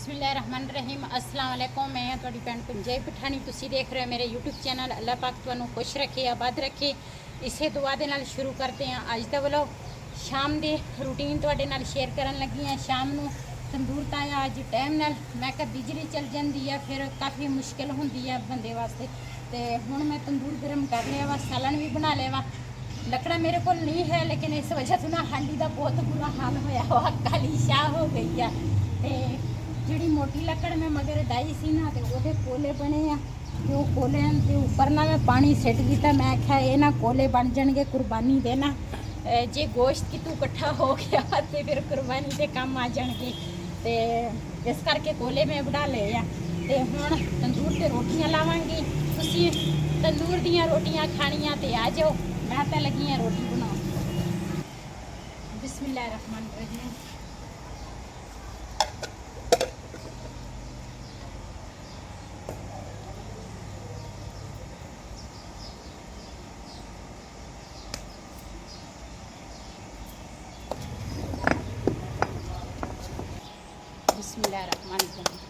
बिस्मिल्लाहिर्रहमानिर्रहीम अस्सलाम वालेकुम। मैं थोड़ी भैन पंजाबी पठानी, तुसी देख रहे हो मेरे यूट्यूब चैनल। अल्लाह पाक तुहानू खुश रखे, आबाद रखे। इसे दुआ दे नाल शुरू करते हैं अज दा व्लॉग। शाम दे रूटीन तुहाडे नाल शेयर करन लगी हैं। शाम नू तंदूर ताया अज टाइम नाल, मैं कहा बिजली चल जाती है फिर काफ़ी मुश्किल होंदी है बंदे वास्ते। तो हुण मैं तंदूर गर्म कर लिया वा, सालन भी बना लिया वा। लकड़ा मेरे को नहीं है, लेकिन इस वजह से ना हांडी का बहुत बुरा हाल होया हुआ, काली शाह हो गई है। जी मोटी लकड़ में मगर डाई सी ना, तो वो कोले बने आ, तो कोलियां के उपर ना मैं पानी सिट दिता। मैं आख्या ये ना कोले बन जाएंगे कुर्बानी देना, जे गोश्त की तू इकट्ठा हो गया तो फिर कुर्बानी के काम आ जाएंगे। तो इस करके कोले में बना ले आ। तो हुण तंदूर से रोटियां लावांगी। तुसीं तंदूर दियां रोटियां खानियां तो आ जाओ, मैं तो लगी हाँ रोटी बनाओ। बिस्मिल्लाहिर्रहमानिर्रहीम। बिस्मिल्लाहिर्रहमानिर्रहीम।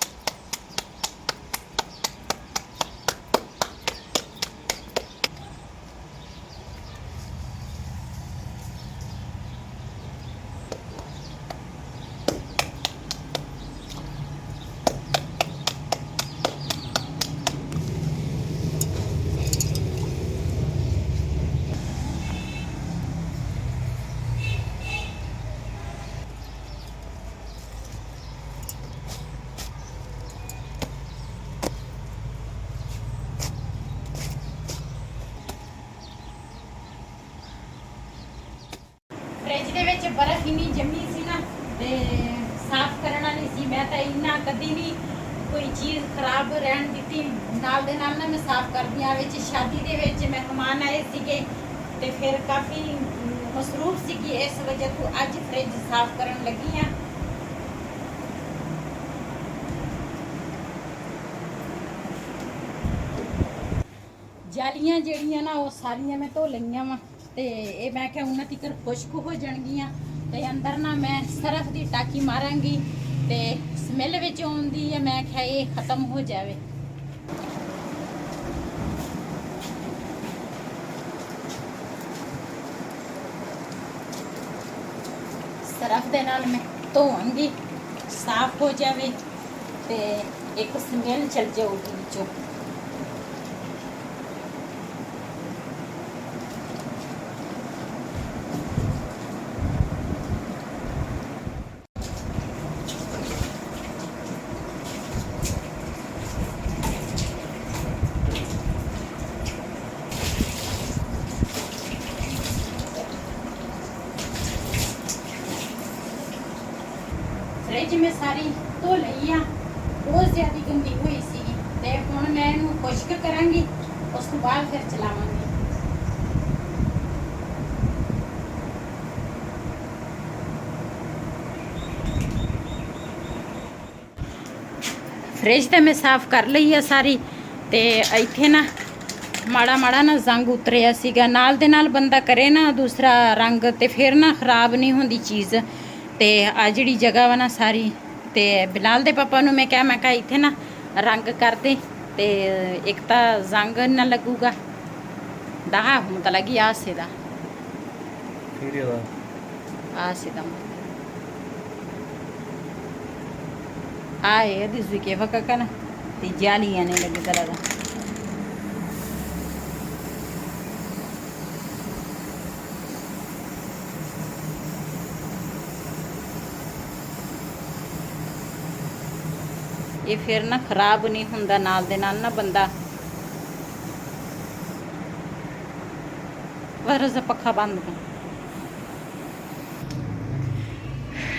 फ्रिज के विच बर्फ इन्नी जमी सी ना, ते साफ करने वाली सी। मैं तो इन्ना कदी नहीं कोई चीज़ खराब रहन दी। नाल दे नाल ना मैं साफ कर दिया। विच शादी दे विच मेहमान आए सीगे, ते फिर काफ़ी मसरूफ सीगी, इस वजह तो अज फ्रिज साफ करन लगी हाँ। जालियां जड़ियां ना वो सारियां मैं धो लईयां वा, ते ये मैं क्या उन्हां तिकर खुश्क हो जाणगियां। ते अंदर ना मैं सरफ की टाकी मारांगी, ते स्मैल विच आउंदी है, मैं क्या ये खत्म हो जाए। सरफ दे नाल मैं धोवांगी, साफ हो जाए, ते एक स्मैल चल जाऊगी विचों। फ्रिज में सारी धो लई आ, बहुत ज़्यादा गंदी हुई सी। ते हुण मैं इनू खुश्क करांगी, उस तो बाद फिर चलावांगी। फ्रिज तो मैं साफ कर लई है सारी। ते इत्थे ना माड़ा माड़ा ना जंग उतरिया सीगा, नाल दे नाल बंदा करे ना दूसरा रंग, ते फिर ना खराब नहीं होंदी चीज़। ते आ जिहड़ी जगह वा ना सारी, ते बिलाल दे पापा नू मैं कहा इत्थे ना रंग कर दे, ते एक तो जंग ना लगूगा। डाह हुण लगी आसे दा आसे दा आए दिस के फका ना ते जालियां ने लगी तरह दा। ये फिर ना खराब नहीं होंदा, नाल दे नाल ना बंदा वरस पखा बंद कर।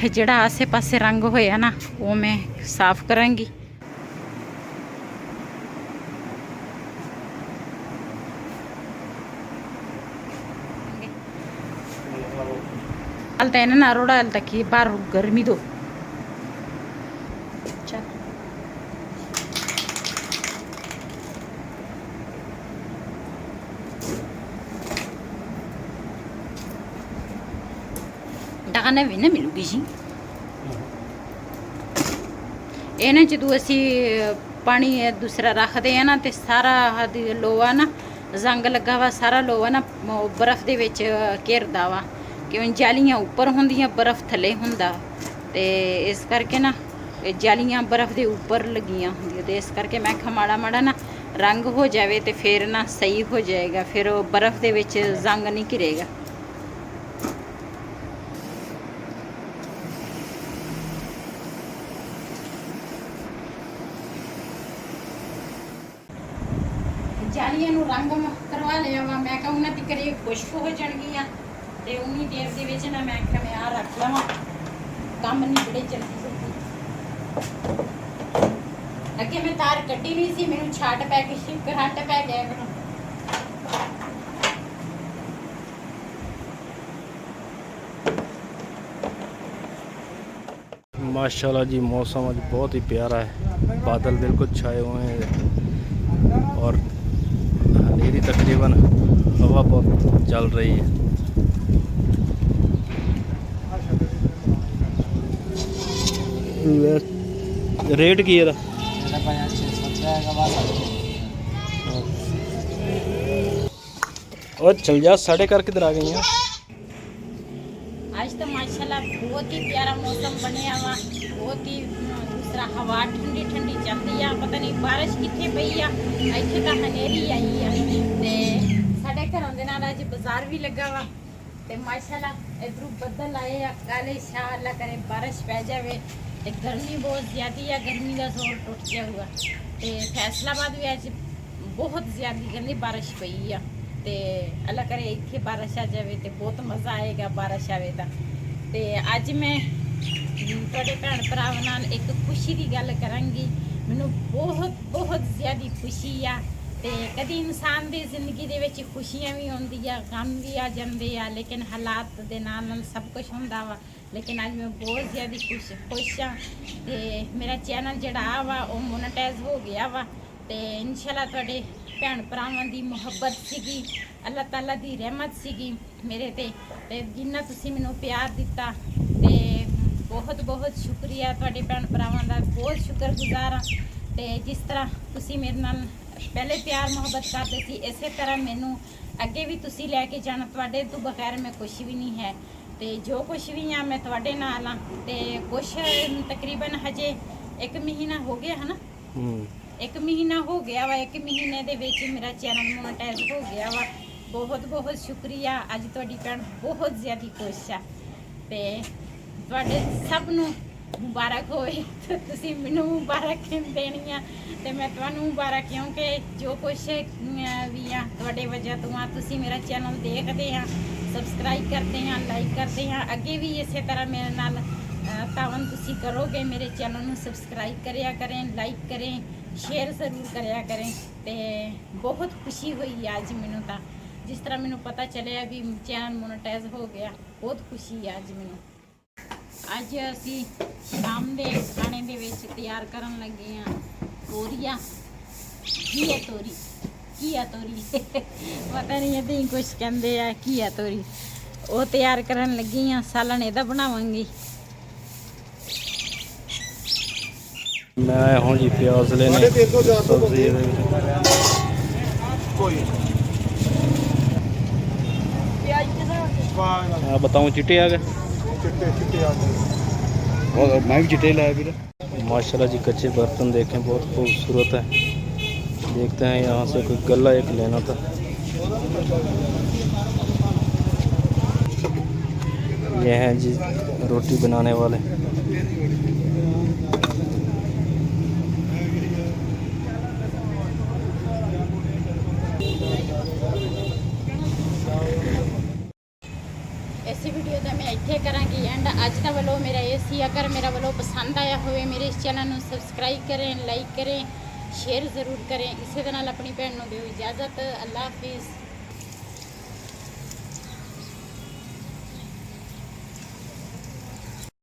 जिहड़ा आसे पासे रंग होया ना वो मैं साफ करांगी। हाल तक ना रोड़ा हाल तक बाहर गर्मी दो। Taka na milugi. ਇਹਨਾਂ ਜਦੋਂ ਅਸੀਂ ਪਾਣੀ ਦੂਸਰਾ ਰੱਖਦੇ ਆ ਨਾ ਤੇ ਸਾਰਾ ਲੋਹਾ ਨਾ ਜ਼ੰਗ ਲੱਗਾ ਵਾ, ਸਾਰਾ ਲੋਹਾ ਨਾ ਬਰਫ਼ ਦੇ ਵਿੱਚ ਘਿਰਦਾ ਵਾ, ਕਿਉਂ ਜਾਲੀਆਂ ਉੱਪਰ ਹੁੰਦੀਆਂ ਬਰਫ਼ ਥੱਲੇ ਹੁੰਦਾ, ਤੇ ਇਸ ਕਰਕੇ ਨਾ ਜਾਲੀਆਂ ਬਰਫ਼ ਦੇ ਉੱਪਰ ਲੱਗੀਆਂ ਹੁੰਦੀਆਂ, ਤੇ ਇਸ ਕਰਕੇ ਮੈਂ ਕਿਹਾ ਮਾੜਾ ਮਾੜਾ ਨਾ ਰੰਗ ਹੋ ਜਾਵੇ ਤੇ ਫਿਰ ਨਾ ਸਹੀ ਹੋ ਜਾਏਗਾ, ਫਿਰ ਉਹ ਬਰਫ਼ ਦੇ ਵਿੱਚ ਜ਼ੰਗ ਨਹੀਂ ਘਿਰੇਗਾ। ਜਾਲੀਆਂ ਨੂੰ ਰੰਗ ਕਰਵਾ ਲਿਆ ਵਾ, ਮੈਂ ਕਿਹਾ ਉਹਨਾਂ ਦੀ ਕਰੇ ਖੁਸ਼ਕ ਹੋ ਜਾਣਗੀਆਂ, ਤੇ ਉਨੀ ਦੇਰ ਦੇ ਵਿੱਚ ਨਾ ਮੈਂ ਕਿਹਾ ਮੈਂ ਆ ਰੱਖ ਲਵਾਂ, ਕੰਮ ਨਹੀਂ ਬੜੇ ਜਲਦੀ ਜਲਦੀ। ਅੱਗੇ ਮੈਂ ਤਾਰ ਕੱਢੀ ਨਹੀਂ ਸੀ, ਮੈਨੂੰ ਛਾਟ ਪੈ ਗਈ, ਕਰੰਟ ਪੈ ਗਿਆ ਮੈਨੂੰ। माशाल्लाह जी, मौसम आज बहुत ही प्यारा है, बादल बिल्कुल छाए हुए हैं और अंधेरी तकरीबन हवा बहुत चल रही है। रेट की है और चल जा साढ़े कर किधर आ गई हैं। आज तो माशाल्लाह बहुत ही प्यारा मौसम बनया वा, बहुत ही दूसरा हवा ठंडी ठंडी चलती है, पता नहीं बारिश कितने पई आ, इतने तो हनेरी आई है, ते साडे घरों दे नाल अज बाजार भी लगा वा, ते माशाल्लाह इधरों बदल आए आ काले शाह, अल्लाह करे बारिश पै जावे, ते गर्मी बहुत ज़्यादा है, गर्मी का जोर टुट गया हुआ, ते फैसलाबाद भी अज बहुत ज़्यादा कहते बारिश पई आ, ते अल्लाह करे इत्थे बारिश आ जाए तो बहुत मज़ा आएगा बारिश आवे तां। ते अज मैं तुहाडे भैन भरावां नाल एक खुशी की गल करांगी, मैनूं बहुत बहुत ज़्यादा खुशी आ, ते कदी इंसान की जिंदगी दे विच खुशियां भी आउंदियां, गम भी आ जांदे आ, लेकिन हालात दे नाल सब कुछ हुंदा वा, लेकिन अज मैं बहुत ज़्यादा खुश हाँ, ते मेरा चैनल जिहड़ा आ वा वो मोनेटाइज हो गया वा, ते इंशाल्लाह तुहाडे भैन भरावां दी मुहब्बत सीगी, अल्लाह ताला दी रहमत सीगी मेरे ते जिन्ना तुसीं मैनूं प्यार दिता, ते बहुत बहुत शुक्रिया तुहाडे भैन भरावां दा, बहुत शुक्रगुजार हाँ। ते जिस तरह तुसीं मेरे नाल पहले प्यार मुहब्बत करदे सी, इसे तरह मैनूं अगे भी तुसीं लैके जाना, तुहाडे तो बगैर मैं कुछ भी नहीं है, ते जो कुछ भी हाँ मैं तुहाडे नाल हाँ, ते कुछ तकरीबन हजे 1 महीना हो गया है ना, 1 महीना हो गया वा, 1 महीने दे विच मेरा चैनल मोनेटाइज हो गया वा, बहुत बहुत शुक्रिया। अज तुहाडी भैन बहुत ज़्यादा खुश है, ते तुहाडे सब नूं मुबारक होए, ते तुसीं मैनूं मुबारक देनी आ, ते मैं तुहानूं मुबारक, क्योंकि जो कुछ भी आ तुहाडे वजह तो आ, तुसीं मेरा चैनल देखदे आ, सबसक्राइब करते हैं, लाइक करते हैं, अगे भी इस तरह मेरे नाल तावन तुसीं करोगे, मेरे चैनल नूं सबसक्राइब करिया करें, लाइक करें, शेयर ज़रूर कराया करें, ते बहुत खुशी हुई अज मैनूं तां, जिस तरह मैनूं पता चलिया भी चैनल मोनेटाइज हो गया, बहुत खुशी है अज मैनूं। अज असीं शाम दे खाने दे विच तैयार करन लगे हां तोरिया, घीया तोरी, घीया तोरी पता नहीं इदां ही कुछ कहंदे आ, घीया तोरी वो तैयार करन लगी हां, सालन इहदा बनावांगी। मैं आया हूँ जी प्याज लेने, सब्जी हाँ बताऊँ, चिट्टे आ गए, मैं भी चिट्टे लाया फिर। माशाल्लाह जी कच्चे बर्तन देखें बहुत खूबसूरत है, देखते हैं यहाँ से कोई गला एक लेना था। ये हैं जी रोटी बनाने वाले, ऐसी वीडियो तो मैं इत्थे करांगी एंड अज का वालों मेरा ये सी, अगर मेरा वालों पसंद आया होवे मेरे इस चैनल को सबसक्राइब करें, लाइक करें, शेयर ज़रूर करें। इसी तरह अपनी भैन को दो इजाज़त, अल्लाह हाफिज़।